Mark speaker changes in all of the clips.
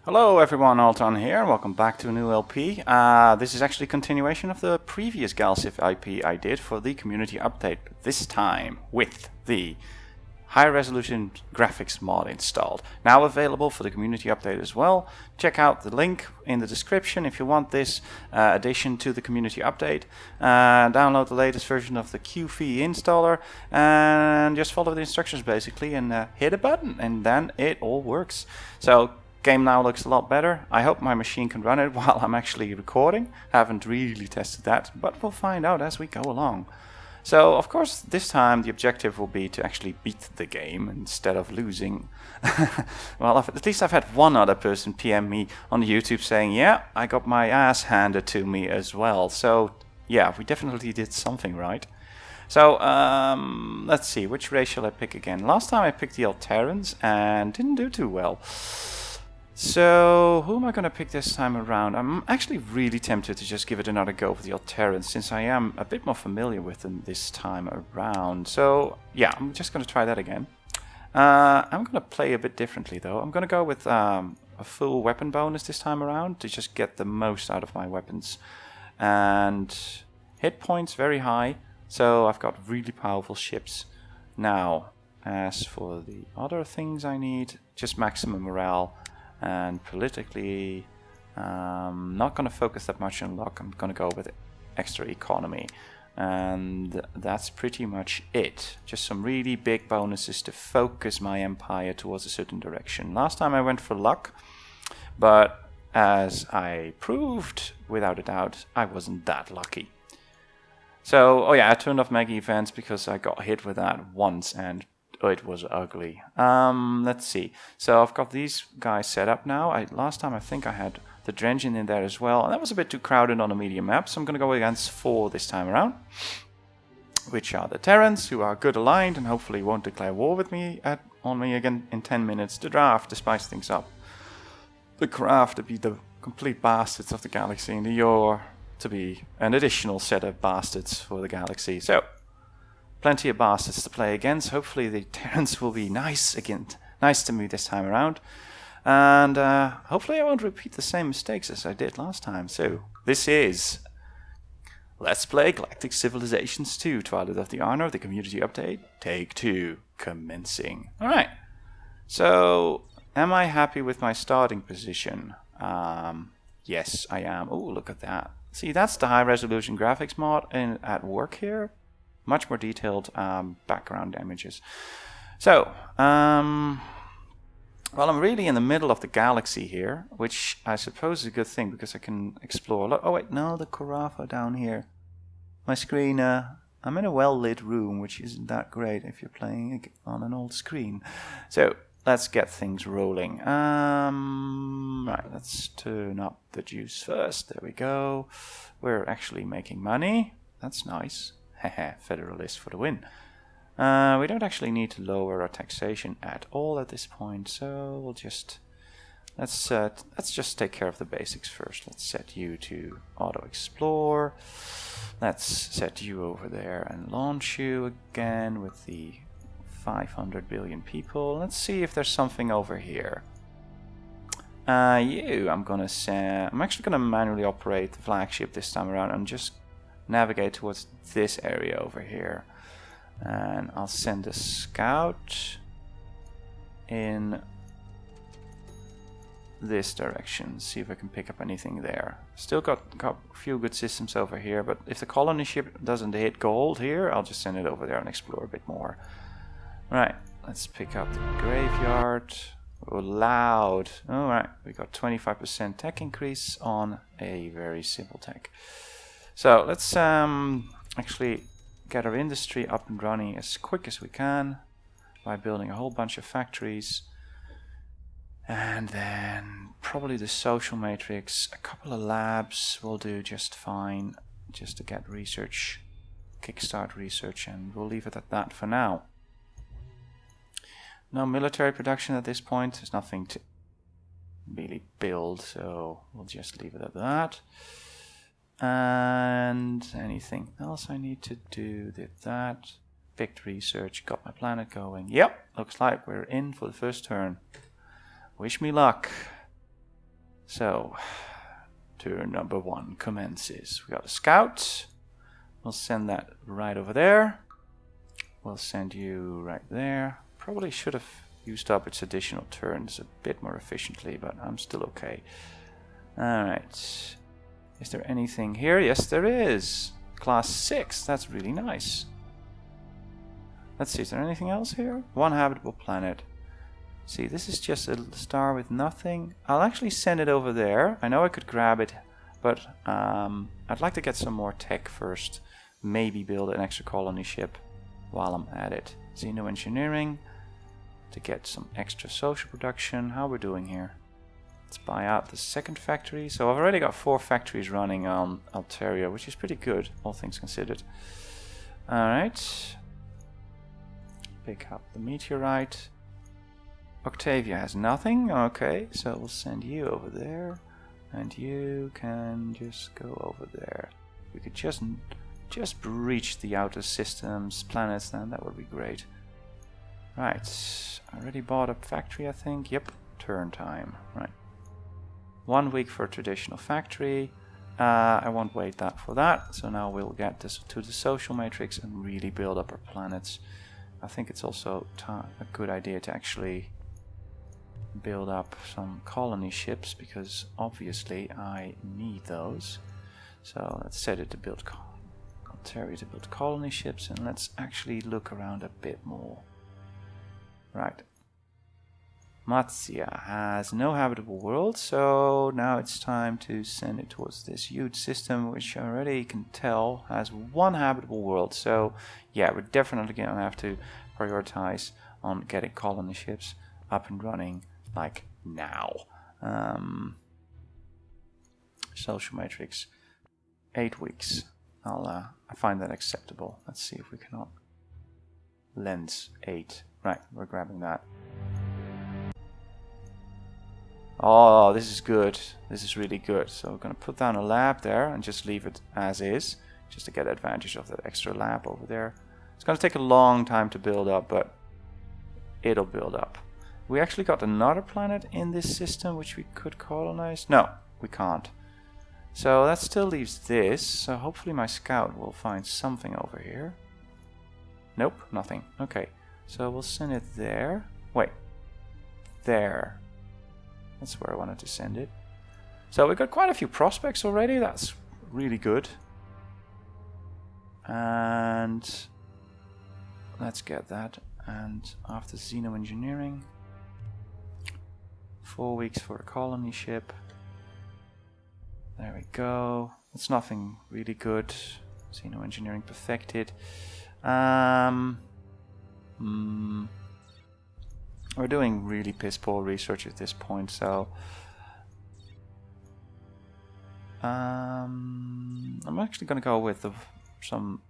Speaker 1: Hello everyone, Alton here. Welcome back to a new LP. This is actually a continuation of the previous galciv IP I did for the community update, this time with the High Resolution Graphics mod installed. Now available for the community update as well. Check out the link in the description if you want this addition to the community update. Download the latest version of the CUFI Installer and just follow the instructions basically and hit a button and then it all works. So game now looks a lot better. I hope my machine can run it while I'm actually recording. Haven't really tested that, but we'll find out as we go along. So, of course, this time the objective will be to actually beat the game instead of losing. Well, at least I've had one other person PM me on YouTube saying, yeah, I got my ass handed to me as well. So, yeah, we definitely did something right. So, let's see, which race shall I pick again? Last time I picked the Alterans and didn't do too well. So, who am I going to pick this time around? I'm actually really tempted to just give it another go with the Alterans, since I am a bit more familiar with them this time around. So, yeah, I'm just going to try that again. I'm going to play a bit differently, though. I'm going to go with a full weapon bonus this time around to just get the most out of my weapons. And hit points very high, so I've got really powerful ships. Now, as for the other things I need, just maximum morale. And politically, not going to focus that much on luck. I'm going to go with extra economy. And that's pretty much it. Just some really big bonuses to focus my empire towards a certain direction. Last time I went for luck, but as I proved, without a doubt, I wasn't that lucky. So, oh yeah, I turned off mega events because I got hit with that once and it was ugly. Let's see. So I've got these guys set up now. Last time I think I had the Drengen in there as well. And that was a bit too crowded on a medium map. So I'm going to go against 4 this time around. Which are the Terrans, who are good aligned and hopefully won't declare war with me on me again in 10 minutes. The Draft to spice things up. The Craft to be the complete bastards of the galaxy. And the Yor to be an additional set of bastards for the galaxy. So plenty of bastards to play against. Hopefully the Terrans will be nice to me this time around. And hopefully I won't repeat the same mistakes as I did last time. So, this is Let's Play Galactic Civilizations 2, Twilight of the Honor, the community update, take 2, commencing. Alright, so am I happy with my starting position? Yes, I am. Oh, look at that. See, that's the high resolution graphics mod at work here. Much more detailed background images. So, well, I'm really in the middle of the galaxy here, which I suppose is a good thing because I can explore. Oh wait, no, the Carafa down here. My screen, I'm in a well-lit room, which isn't that great if you're playing on an old screen. So, let's get things rolling. Right, let's turn up the juice first. There we go. We're actually making money. That's nice. Federalist for the win. We don't actually need to lower our taxation at all at this point, so we'll just let's just take care of the basics first. Let's set you to auto explore. Let's set you over there and launch you again with the 500 billion people. Let's see if there's something over here. I'm actually gonna manually operate the flagship this time around and just navigate towards this area over here, and I'll send a scout in this direction, see if I can pick up anything there. Still got a few good systems over here, but if the colony ship doesn't hit gold here, I'll just send it over there and explore a bit more. Right, let's pick up the graveyard. Oh, loud. Alright, we got 25% tech increase on a very simple tech. So let's actually get our industry up and running as quick as we can by building a whole bunch of factories. And then probably the social matrix, a couple of labs will do just fine, just to get research, kickstart research, and we'll leave it at that for now. No military production at this point, there's nothing to really build, so we'll just leave it at that. And anything else I need to do, did that. Picked research, got my planet going. Yep, looks like we're in for the first turn. Wish me luck. So, turn number 1 commences. We got a scout. We'll send that right over there. We'll send you right there. Probably should have used up its additional turns a bit more efficiently, but I'm still okay. Alright. Is there anything here? Yes, there is. Class 6. That's really nice. Let's see, is there anything else here? 1 habitable planet. See, this is just a star with nothing. I'll actually send it over there. I know I could grab it, but I'd like to get some more tech first. Maybe build an extra colony ship while I'm at it. Xeno-engineering to get some extra social production. How we're doing here? Let's buy out the second factory. So I've already got 4 factories running on Altaria, which is pretty good, all things considered. Alright. Pick up the meteorite. Octavia has nothing. Okay, so we'll send you over there. And you can just go over there. We could just breach the outer systems, planets, then that would be great. Right, I already bought a factory, I think. Yep, turn time. Right. 1 week for a traditional factory. I won't wait for that. So now we'll get this to the social matrix and really build up our planets. I think it's also a good idea to actually build up some colony ships, because obviously I need those. So let's set it to build colony ships, and let's actually look around a bit more. Right. Matsya has no habitable world, so now it's time to send it towards this huge system, which I already can tell has 1 habitable world. So yeah, we're definitely going to have to prioritize on getting colony ships up and running like now. Social matrix, 8 weeks. I find that acceptable. Let's see if we cannot lens 8. Right, we're grabbing that. Oh, this is good. This is really good. So we're going to put down a lab there and just leave it as is, just to get advantage of that extra lab over there. It's going to take a long time to build up, but it'll build up. We actually got another planet in this system which we could colonize. No, we can't. So that still leaves this. So hopefully my scout will find something over here. Nope, nothing. Okay, so we'll send it there. Wait, there. That's where I wanted to send it. So we got quite a few prospects already. That's really good. And let's get that. And after xeno-engineering, 4 weeks for a colony ship. There we go. It's nothing really good. Xeno-engineering perfected. We're doing really piss poor research at this point, so I'm actually going to go with some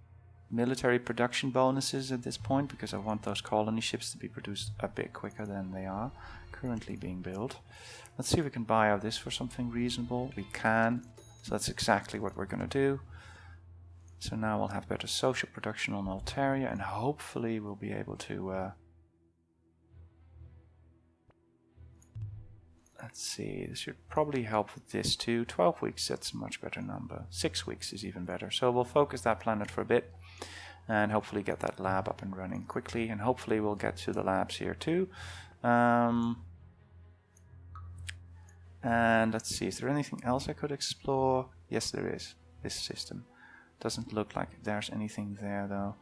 Speaker 1: military production bonuses at this point, because I want those colony ships to be produced a bit quicker than they are currently being built. Let's see if we can buy out this for something reasonable. We can, so that's exactly what we're going to do. So now we'll have better social production on Altaria, and hopefully we'll be able to let's see, this should probably help with this too. 12 weeks, that's a much better number. 6 weeks is even better. So we'll focus that planet for a bit and hopefully get that lab up and running quickly. And hopefully we'll get to the labs here too. And let's see, is there anything else I could explore? Yes, there is. This system. Doesn't look like there's anything there though.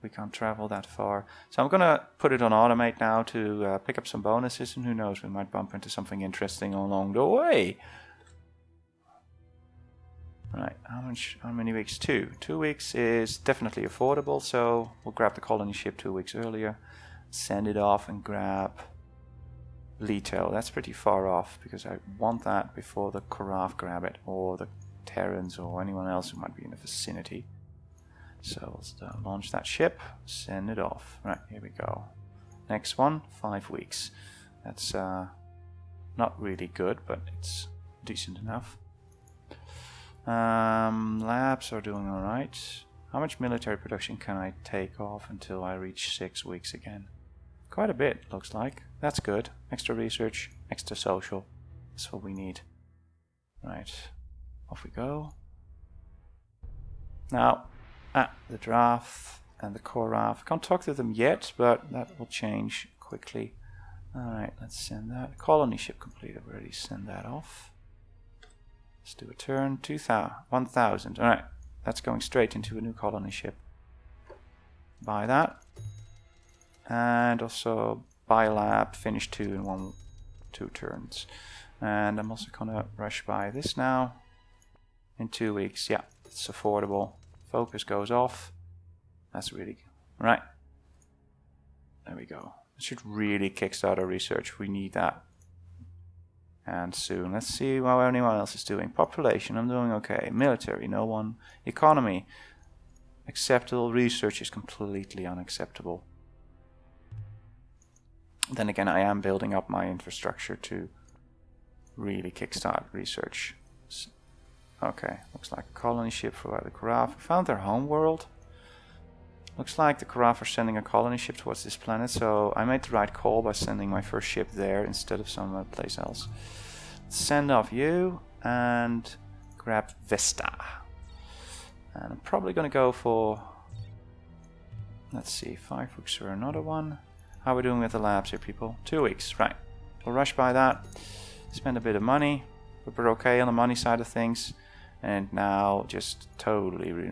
Speaker 1: We can't travel that far. So I'm going to put it on automate now to pick up some bonuses, and who knows, we might bump into something interesting along the way. Right, how many weeks? 2. 2 weeks is definitely affordable, so we'll grab the colony ship 2 weeks earlier, send it off and grab Leto. That's pretty far off because I want that before the Karaf grab it, or the Terrans, or anyone else who might be in the vicinity. So let's launch that ship, send it off. Right, here we go. Next one, 5 weeks. That's not really good, but it's decent enough. Labs are doing alright. How much military production can I take off until I reach 6 weeks again? Quite a bit, looks like. That's good. Extra research, extra social. That's what we need. Right, off we go. Now, the draft and the core RAF. Can't talk to them yet, but that will change quickly. Alright, let's send that. Colony ship complete. I've already sent that off. Let's do a turn. 1,000. Alright, that's going straight into a new colony ship. Buy that. And also buy lab, finish 2 in 2 turns. And I'm also gonna rush by this now. In 2 weeks. Yeah, it's affordable. Focus goes off. That's really good. Right. There we go. It should really kickstart our research. We need that. And soon. Let's see how anyone else is doing. Population, I'm doing okay. Military, no one. Economy, acceptable. Research is completely unacceptable. Then again, I am building up my infrastructure to really kickstart research. Okay, looks like a colony ship for the Karaf. Found their home world. Looks like the Karaf are sending a colony ship towards this planet, so I made the right call by sending my first ship there instead of some place else. Send off you and grab Vesta. And I'm probably going to go for, let's see, 5 weeks or another one. How are we doing with the labs here, people? 2 weeks, right. We'll rush by that, spend a bit of money, but we're okay on the money side of things. And now just totally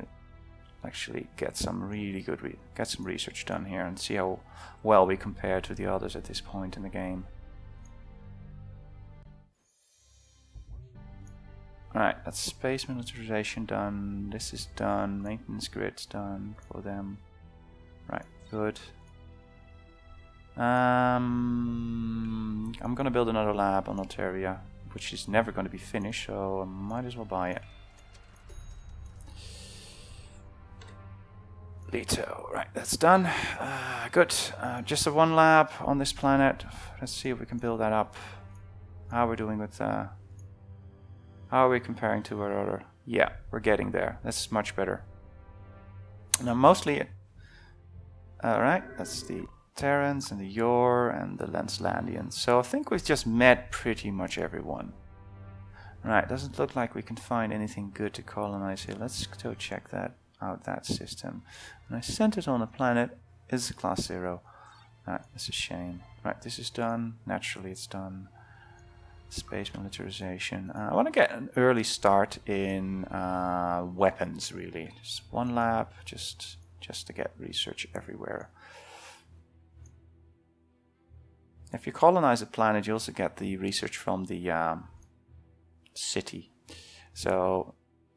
Speaker 1: actually get some really good get some research done here and see how well we compare to the others at this point in the game. Alright, that's space militarization done. This is done. Maintenance grid's done for them. Right, good. I'm gonna build another lab on Altaria, which is never going to be finished, so I might as well buy it. Leto, right, that's done. Good. Just the one lab on this planet. Let's see if we can build that up. How are we doing with how are we comparing to our other? Yeah, we're getting there. That's much better. Now mostly alright, that's the Terrans and the Yor and the Landslandians. So I think we've just met pretty much everyone. Right, doesn't look like we can find anything good to colonize here. Let's go check that out, that system. And I sent it on a planet. It's a class 0. That's a shame. Right, this is done. Naturally it's done. Space militarization. I want to get an early start in weapons, really. Just one lab, just to get research everywhere. If you colonize a planet, you also get the research from the city. So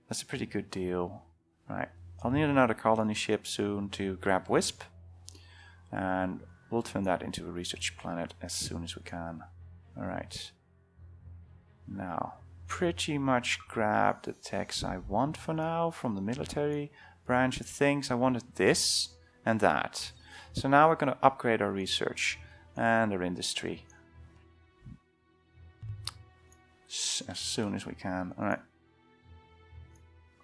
Speaker 1: that's a pretty good deal. Right, I'll need another colony ship soon to grab Wisp. And we'll turn that into a research planet as soon as we can. Alright. Now, pretty much grab the techs I want for now from the military branch of things. I wanted this and that. So now we're going to upgrade our research and our industry as soon as we can. Alright.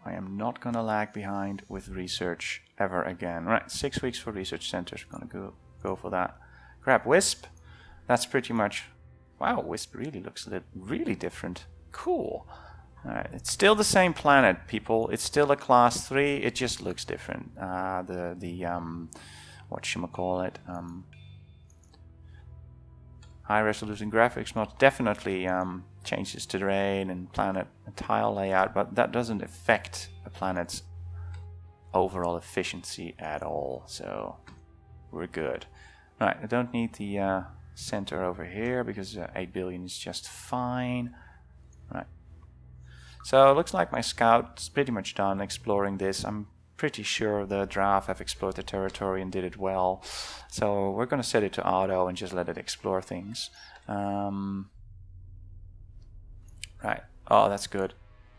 Speaker 1: I am not going to lag behind with research ever again. Right, 6 weeks for research centers. Going to go for that. Grab Wisp. That's pretty much... Wow, Wisp really looks really different. Cool. Alright, it's still the same planet, people. It's still a class 3. It just looks different. Whatchamacallit? High resolution graphics mod definitely changes terrain and planet and tile layout, but that doesn't affect a planet's overall efficiency at all. So we're good. Right, I don't need the center over here because 8 billion is just fine. Right. So it looks like my scout's pretty much done exploring this. I'm pretty sure the draft have explored the territory and did it well. So we're going to set it to auto and just let it explore things. Right. Oh, that's good.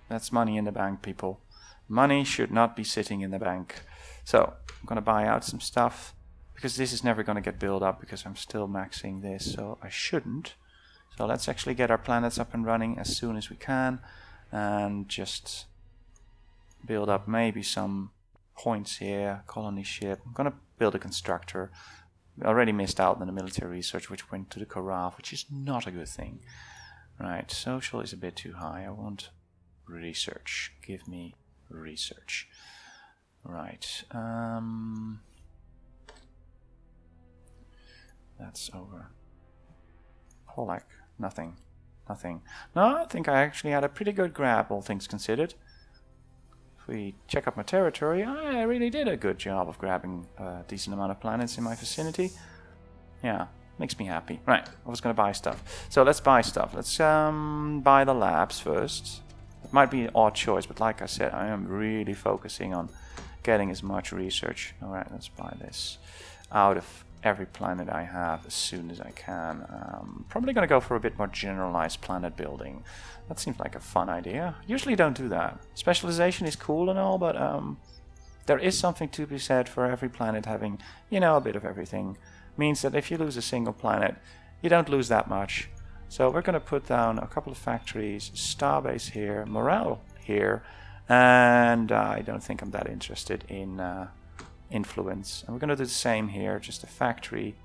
Speaker 1: That's money in the bank, people. Money should not be sitting in the bank. So I'm going to buy out some stuff because this is never going to get built up because I'm still maxing this, so I shouldn't. So let's actually get our planets up and running as soon as we can and just build up maybe some points here. Colony ship. I'm going to build a constructor. I already missed out on the military research which went to the Karaf, which is not a good thing. Right, social is a bit too high. I want research. Give me research. Right. That's over. Polak. Nothing. Nothing. No, I think I actually had a pretty good grab, all things considered. If we check up my territory, I really did a good job of grabbing a decent amount of planets in my vicinity. Yeah, makes me happy. Right, I was going to buy stuff. So let's buy stuff. Let's buy the labs first. It might be an odd choice, but like I said, I am really focusing on getting as much research. Alright, let's buy this out of every planet I have as soon as I can. Probably going to go for a bit more generalized planet building. That seems like a fun idea. Usually don't do that. Specialization is cool and all, but there is something to be said for every planet having, you know, a bit of everything. Means that if you lose a single planet, you don't lose that much. So we're going to put down a couple of factories, starbase here, morale here, and I don't think I'm that interested in influence. And we're going to do the same here, just a factory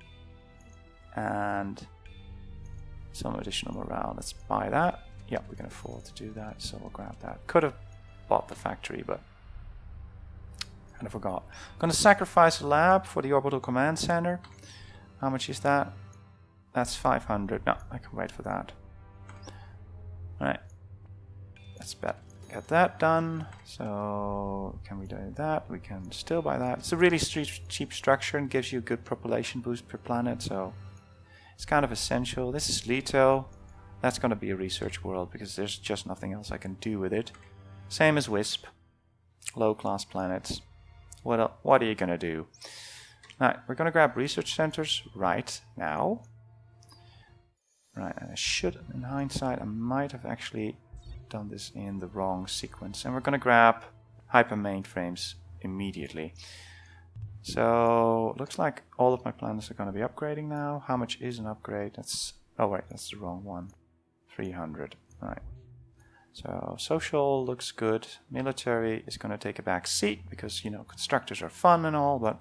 Speaker 1: and some additional morale. Let's buy that. Yeah, we can afford to do that, so we'll grab that. Could have bought the factory, but kind of forgot. I'm going to sacrifice a lab for the orbital command center. How much is that? That's 500. No, I can wait for that. Alright. Let's get that done. So, can we do that? We can still buy that. It's a really cheap structure and gives you a good population boost per planet, so it's kind of essential. This is Leto. That's going to be a research world because there's just nothing else I can do with it. Same as Wisp. Low-class planets. What are you going to do? Alright, we're going to grab research centers right now. Right, and I should, in hindsight, I might have actually done this in the wrong sequence. And we're going to grab hyper mainframes immediately. So, looks like all of my planets are going to be upgrading now. How much is an upgrade? That's, oh wait, that's the wrong one. 300. Right. So, social looks good. Military is going to take a back seat because, you know, constructors are fun and all, but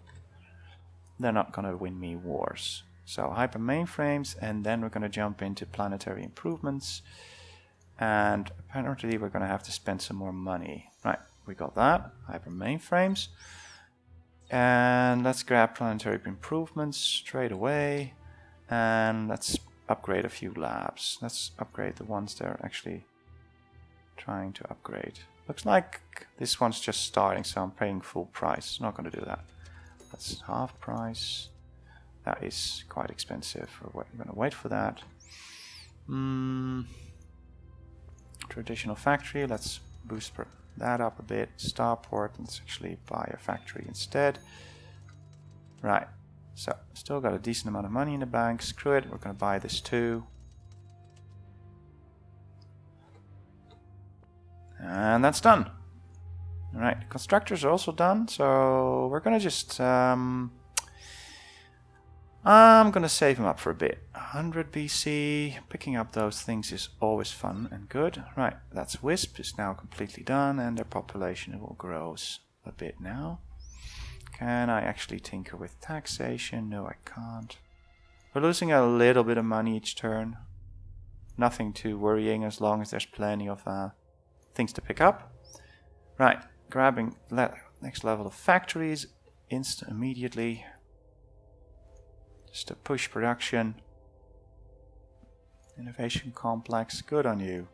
Speaker 1: they're not going to win me wars. So hyper mainframes, and then we're going to jump into planetary improvements. And apparently we're going to have to spend some more money. Right, we got that. Hyper mainframes. And let's grab planetary improvements straight away. And let's upgrade a few labs. Let's upgrade the ones they're actually trying to upgrade. Looks like this one's just starting, so I'm paying full price. Not going to do that. That's half price. That is quite expensive. We're going to wait for that. Traditional factory. Let's boost that up a bit. Starport. Let's actually buy a factory instead. Right. So, still got a decent amount of money in the bank. Screw it. We're going to buy this too. And that's done. Alright, constructors are also done, so we're gonna just I'm gonna save them up for a bit. 100 BC, picking up those things is always fun and good. Right, that's Wisp is now completely done, and their population will grow a bit now. Can I actually tinker with taxation? No, I can't. We're losing a little bit of money each turn. Nothing too worrying as long as there's plenty of things to pick up. Right, grabbing next level of factories immediately. Just to push production. Innovation complex, good on you.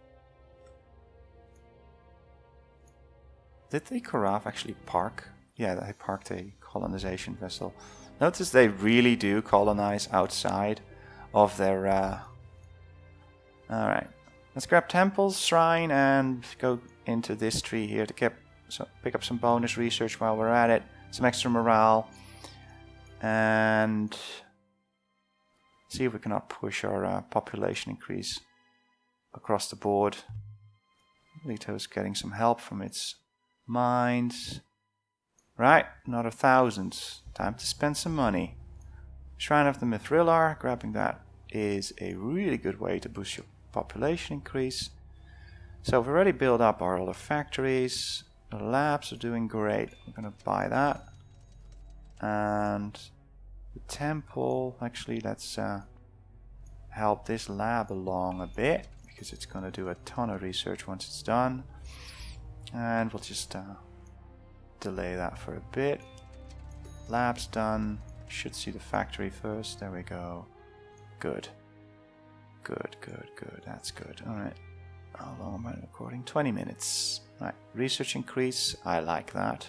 Speaker 1: Did the Karaf actually park? Yeah, they parked a colonization vessel. Notice they really do colonize outside of their... Alright, let's grab temples, shrine, and go into this tree here to pick up some bonus research while we're at it. Some extra morale. And see if we cannot push our population increase across the board. Leto's getting some help from its mines. Right, another 1,000. Time to spend some money. Shrine of the Mithrillar, grabbing that is a really good way to boost your population increase. So we've already built up our other factories. The labs are doing great. I'm going to buy that. And the temple, actually let's help this lab along a bit. because it's going to do a ton of research once it's done. And we'll just delay that for a bit. Lab's done. Should see the factory first. There we go. Good. Good, good, good. That's good. Alright. How long am I recording? 20 minutes. Right. Research increase. I like that.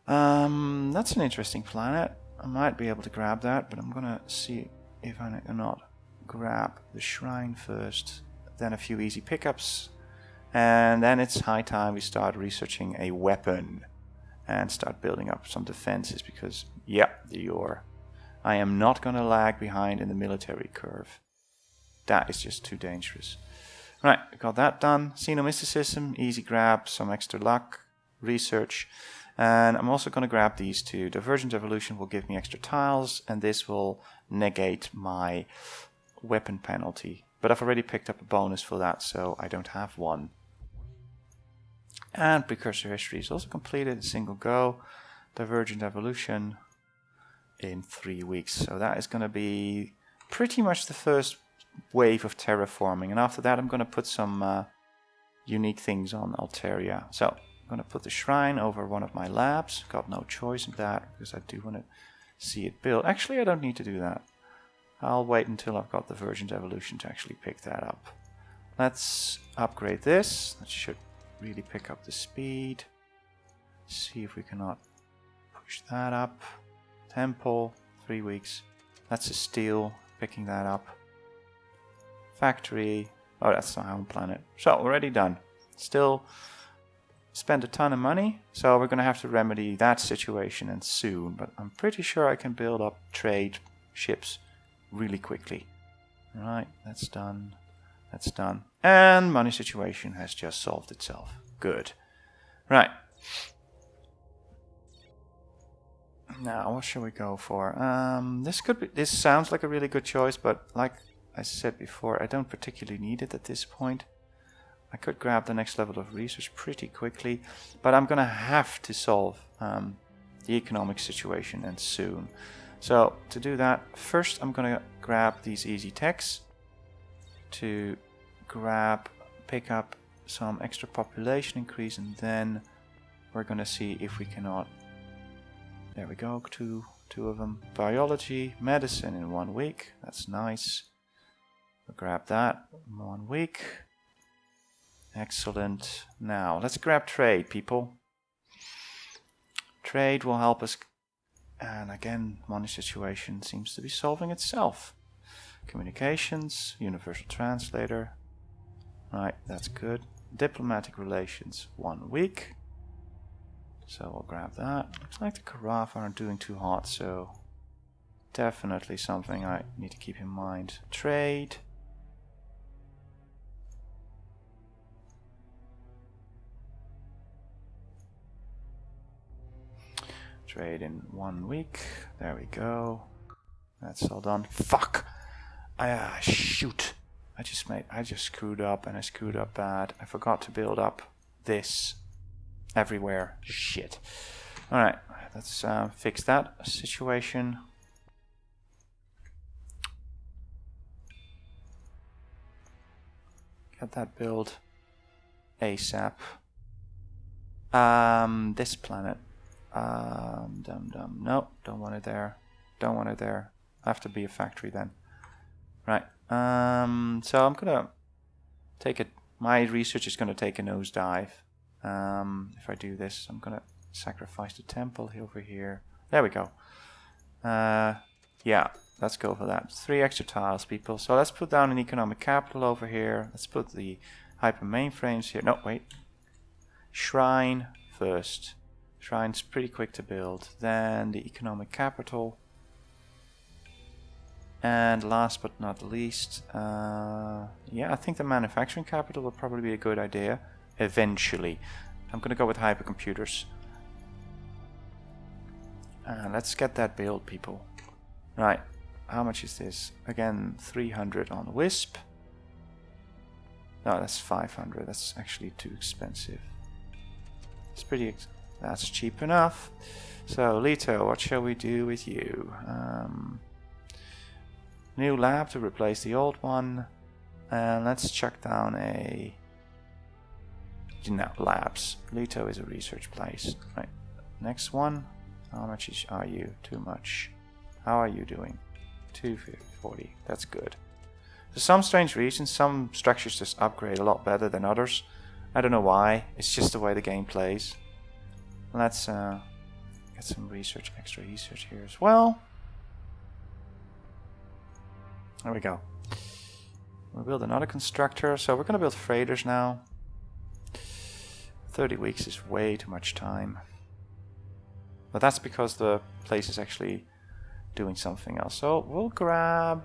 Speaker 1: That's an interesting planet. I might be able to grab that, but I'm gonna see if I cannot grab the shrine first. Then a few easy pickups. And then it's high time we start researching a weapon. And start building up some defenses because, yeah, I am not going to lag behind in the military curve. That is just too dangerous. Right, got that done. Xenomysticism, easy grab, some extra luck, research. And I'm also going to grab these two. Divergent evolution will give me extra tiles, and this will negate my weapon penalty. But I've already picked up a bonus for that, so I don't have one. And precursor history is also completed, single go. Divergent evolution in 3 weeks. So that is going to be pretty much the first wave of terraforming. And after that I'm going to put some unique things on Alteria. So I'm going to put the shrine over one of my labs. Got no choice in that because I do want to see it build. Actually, I don't need to do that. I'll wait until I've got the Divergent evolution to actually pick that up. Let's upgrade this. That should really pick up the speed. See if we cannot push that up. Temple, 3 weeks. That's a steel, picking that up. Factory, oh, that's the home planet. So, already done. Still spend a ton of money, so we're going to have to remedy that situation and soon. But I'm pretty sure I can build up trade ships really quickly. Right, that's done. That's done. And money situation has just solved itself. Good. Right. Now, what should we go for? This sounds like a really good choice, but like I said before, I don't particularly need it at this point. I could grab the next level of research pretty quickly, but I'm gonna have to solve the economic situation, and soon. So to do that, first I'm gonna grab these easy techs to pick up some extra population increase, and then we're gonna see if we cannot. There we go, two of them. Biology, medicine in 1 week. That's nice. We'll grab that in 1 week. Excellent. Now let's grab trade, people. Trade will help us. And again, money situation seems to be solving itself. Communications, universal translator. Right, that's good. Diplomatic relations, 1 week. So we'll grab that. Looks like the Karaf aren't doing too hot, so definitely something I need to keep in mind. Trade. Trade in 1 week. There we go. That's all done. Fuck! Shoot! I just screwed up, and I screwed up bad. I forgot to build up this everywhere. Shit. Alright, let's fix that situation. Get that build ASAP. This planet. No, don't want it there. Don't want it there. Have to be a factory then. Right. So I'm gonna take it. My research is gonna take a nosedive. If I do this, I'm gonna sacrifice the temple over here. There we go. Yeah, let's go for that. 3 extra tiles, people. So let's put down an economic capital over here. Let's put the hyper mainframes here. No, wait. Shrine first. Shrine's pretty quick to build. Then the economic capital. And last but not least, yeah, I think the manufacturing capital would probably be a good idea. Eventually. I'm going to go with hypercomputers. Let's get that build, people. Right, how much is this? Again, 300 on Wisp. No, that's 500. That's actually too expensive. It's pretty... That's cheap enough. So, Leto, what shall we do with you? New lab to replace the old one. And let's chuck down a... No, labs. Leto is a research place. Right. Next one. How much are you? Too much. How are you doing? 240. That's good. For some strange reason, some structures just upgrade a lot better than others. I don't know why. It's just the way the game plays. Let's get some research, extra research here as well. There we go. We'll build another constructor. So we're going to build freighters now. 30 weeks is way too much time. But that's because the place is actually doing something else. So we'll grab...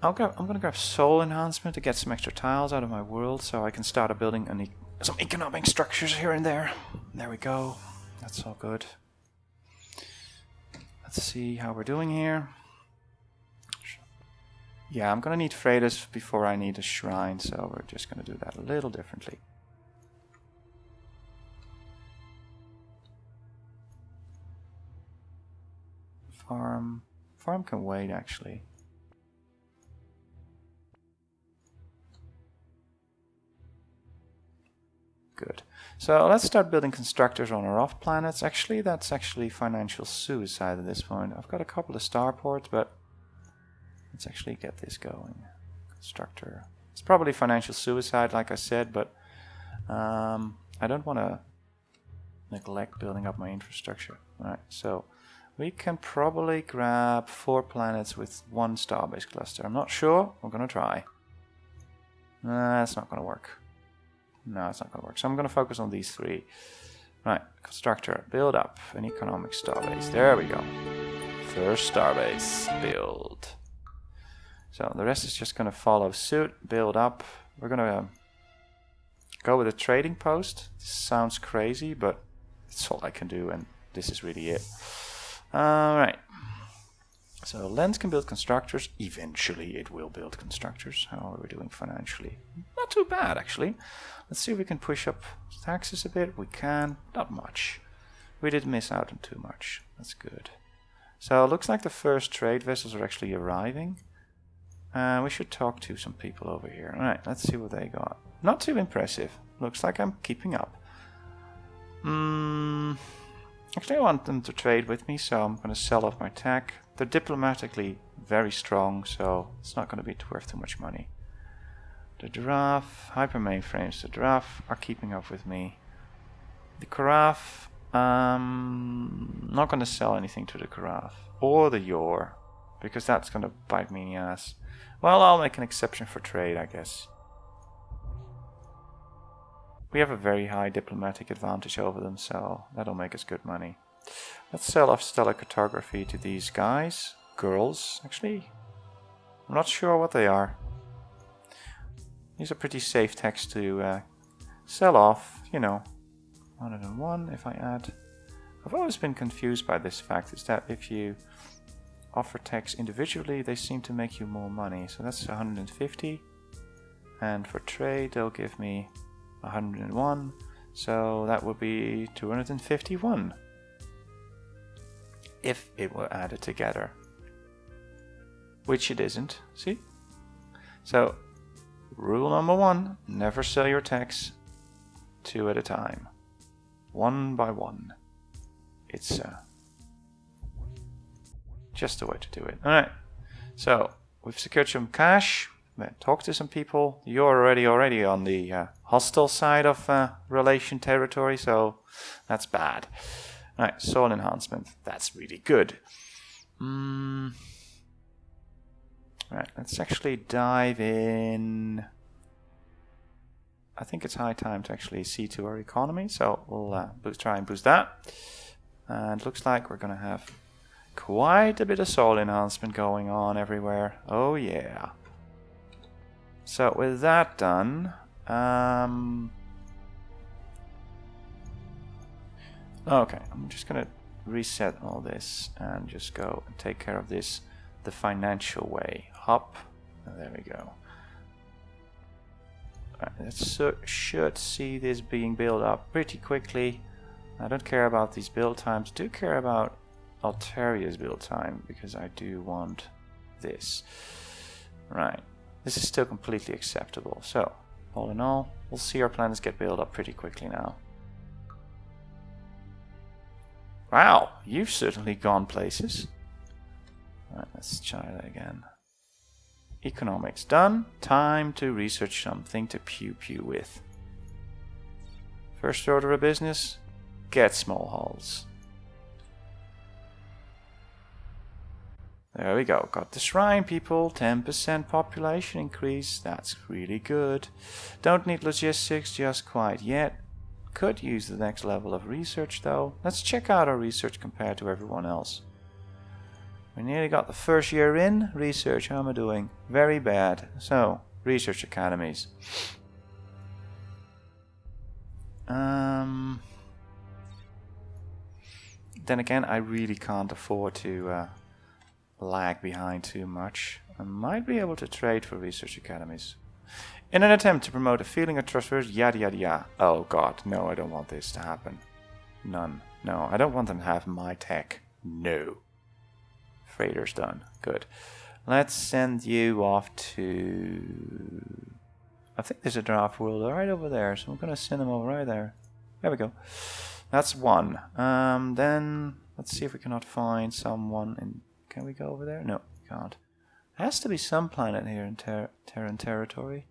Speaker 1: I'm going to grab soul enhancement to get some extra tiles out of my world so I can start building some economic structures here and there. There we go. That's all good. Let's see how we're doing here. Yeah, I'm going to need freighters before I need a shrine, so we're just going to do that a little differently. Farm can wait actually. Good. So let's start building constructors on or off planets. Actually, that's actually financial suicide at this point. I've got a couple of starports, but let's actually get this going. Constructor. It's probably financial suicide, like I said, but I don't want to neglect building up my infrastructure. All right, so we can probably grab 4 planets with 1 starbase cluster. I'm not sure. We're going to try. That's not going to work. No, it's not going to work. So I'm going to focus on these 3. Right, constructor, build up an economic starbase. There we go. First starbase, build. So the rest is just going to follow suit, build up. We're going to go with a trading post. This sounds crazy, but it's all I can do, and this is really it. Alright. So Lens can build constructors. Eventually it will build constructors. How are we doing financially? Not too bad, actually. Let's see if we can push up taxes a bit. We can. Not much. We did miss out on too much. That's good. So it looks like the first trade vessels are actually arriving. We should talk to some people over here. Alright, let's see what they got. Not too impressive. Looks like I'm keeping up. Actually, I want them to trade with me, so I'm going to sell off my tech. They're diplomatically very strong, so it's not going to be worth too much money. The giraffe, hyper mainframes, the giraffe are keeping up with me. The carafe, not going to sell anything to the carafe or the yor, because that's going to bite me in the ass. Well, I'll make an exception for trade, I guess. We have a very high diplomatic advantage over them, so that'll make us good money. Let's sell off stellar cartography to these guys. Girls, actually. I'm not sure what they are. These are pretty safe techs to sell off, you know. 101 if I add. I've always been confused by this fact, is that if you offer techs individually, they seem to make you more money. So that's 150. And for trade, they'll give me 101. So that would be 251. If it were added together. Which it isn't, see? So, rule number 1, never sell your techs 2 at a time. 1 by 1. It's just the way to do it. Alright, so we've secured some cash. Talk to some people. You're already on the hostile side of relation territory, so that's bad. Alright, soul enhancement. That's really good. Right, let's actually dive in. I think it's high time to actually see to our economy, so we'll try and boost that. And it looks like we're going to have quite a bit of soul enhancement going on everywhere. Oh yeah. So with that done, okay, I'm just going to reset all this and just go and take care of this the financial way. Hop, and there we go. Let's should see this being built up pretty quickly. I don't care about these build times. I do care about Altaria's build time because I do want this. Right. This is still completely acceptable. So, all in all, we'll see our planets get built up pretty quickly now. Wow, you've certainly gone places. Right, let's try that again. Economics done. Time to research something to pew-pew with. First order of business, get small hulls. There we go, got the shrine, people. 10% population increase, that's really good. Don't need logistics just quite yet. Could use the next level of research though. Let's check out our research compared to everyone else. We nearly got the first year in. Research, how am I doing? Very bad. So, research academies. Then again, I really can't afford to lag behind too much. I might be able to trade for research academies. In an attempt to promote a feeling of trustworthiness, yada yada yada. Oh god, no, I don't want this to happen. None. No, I don't want them to have my tech. No. Freighter's done. Good. Let's send you off to... I think there's a draft world right over there, so I'm going to send them over right there. There we go. That's one. Then, let's see if we cannot find someone in... Can we go over there? No, we can't. There has to be some planet here in Terran territory.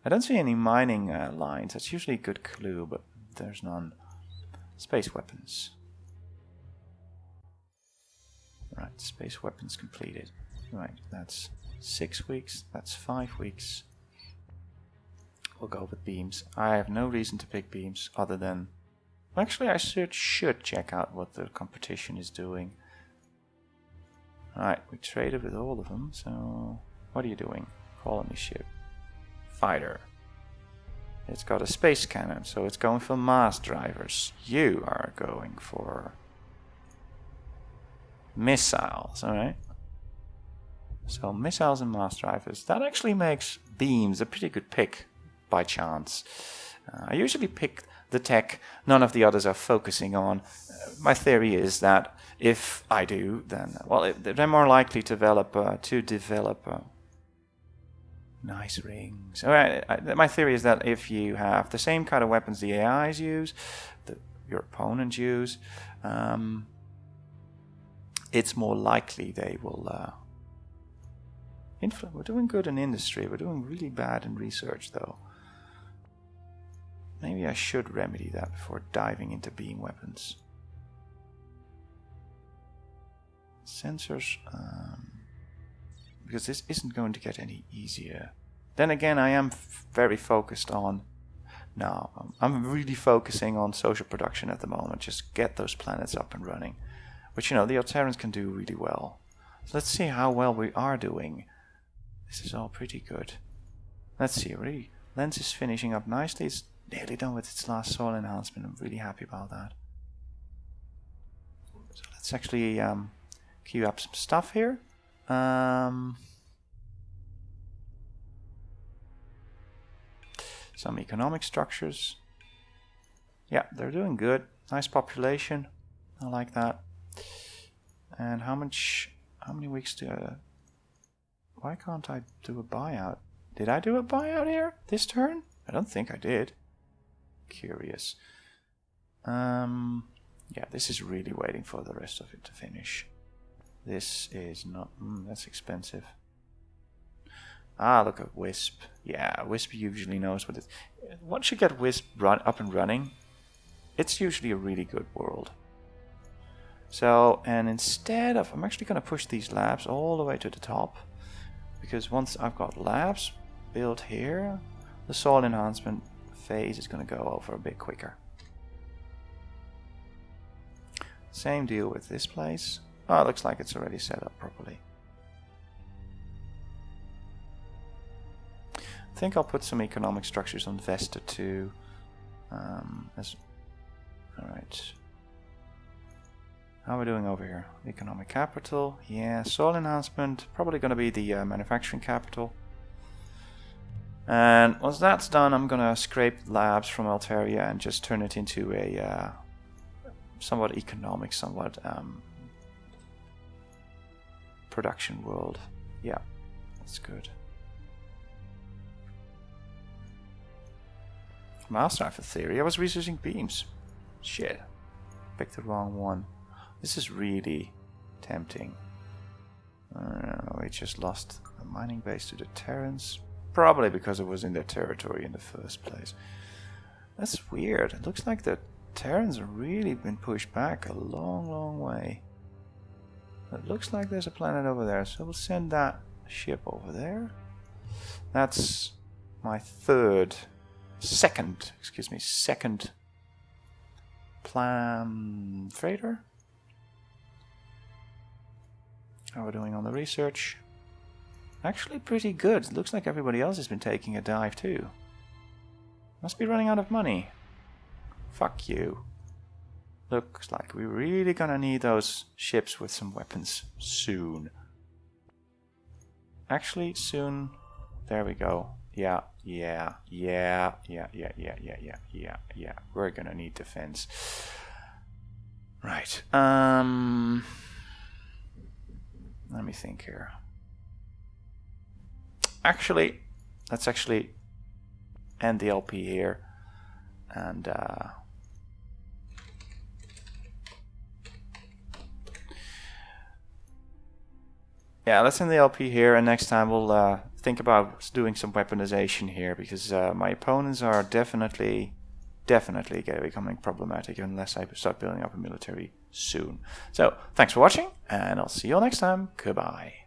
Speaker 1: I don't see any mining lines. That's usually a good clue, but there's none. Space weapons. Right, space weapons completed. Right, that's 6 weeks. That's 5 weeks. We'll go with beams. I have no reason to pick beams other than... Actually, I should check out what the competition is doing. Alright, we traded with all of them, so... What are you doing? Colony ship. Fighter. It's got a space cannon, so it's going for mass drivers. You are going for... missiles, alright? So, missiles and mass drivers. That actually makes beams a pretty good pick, by chance. I usually pick the tech none of the others are focusing on. My theory is that if I do, then well, they're more likely to develop nice rings. All right, my theory is that if you have the same kind of weapons the AIs use, your opponents use, it's more likely they will influence. We're doing good in industry. We're doing really bad in research, though. Maybe I should remedy that before diving into beam weapons. Sensors, because this isn't going to get any easier. Then again, I am very focused on... No, I'm really focusing on social production at the moment. Just get those planets up and running. Which, you know, the Alterans can do really well. So let's see how well we are doing. This is all pretty good. Let's see, really. Lens is finishing up nicely. It's nearly done with its last soil enhancement. I'm really happy about that. So let's actually queue up some stuff here. Some economic structures. Yeah, they're doing good. Nice population. I like that. And how many weeks do why can't I do a buyout? Did I do a buyout here this turn? I don't think I did. Curious. Yeah, this is really waiting for the rest of it to finish. This is not... that's expensive. Ah, look at Wisp. Yeah, Wisp usually knows what it... Once you get Wisp up and running, it's usually a really good world. So, and instead of... I'm actually going to push these labs all the way to the top. Because once I've got labs built here, the soil enhancement phase is going to go over a bit quicker. Same deal with this place. Oh, it looks like it's already set up properly. I think I'll put some economic structures on Vesta too. Alright. How are we doing over here? Economic capital. Yeah, soil enhancement. Probably going to be the manufacturing capital. And once that's done, I'm going to scrape labs from Altaria and just turn it into a somewhat economic, somewhat production world. Yeah, that's good. Master Rifle theory. I was researching beams. Shit. Picked the wrong one. This is really tempting. We just lost a mining base to the Terrans. Probably because it was in their territory in the first place. That's weird. It looks like the Terrans have really been pushed back a long way. It looks like there's a planet over there, so we'll send that ship over there. That's my second plan freighter. How are we doing on the research? Actually pretty good. It looks like everybody else has been taking a dive too. Must be running out of money. Fuck you. Looks like we're really gonna need those ships with some weapons soon. Actually, soon. There we go. Yeah. We're gonna need defense. Right. Let me think here. Actually, let's actually end the LP here. And yeah, let's end the LP here, and next time we'll think about doing some weaponization here, because my opponents are definitely becoming problematic unless I start building up a military soon. So, thanks for watching, and I'll see you all next time. Goodbye.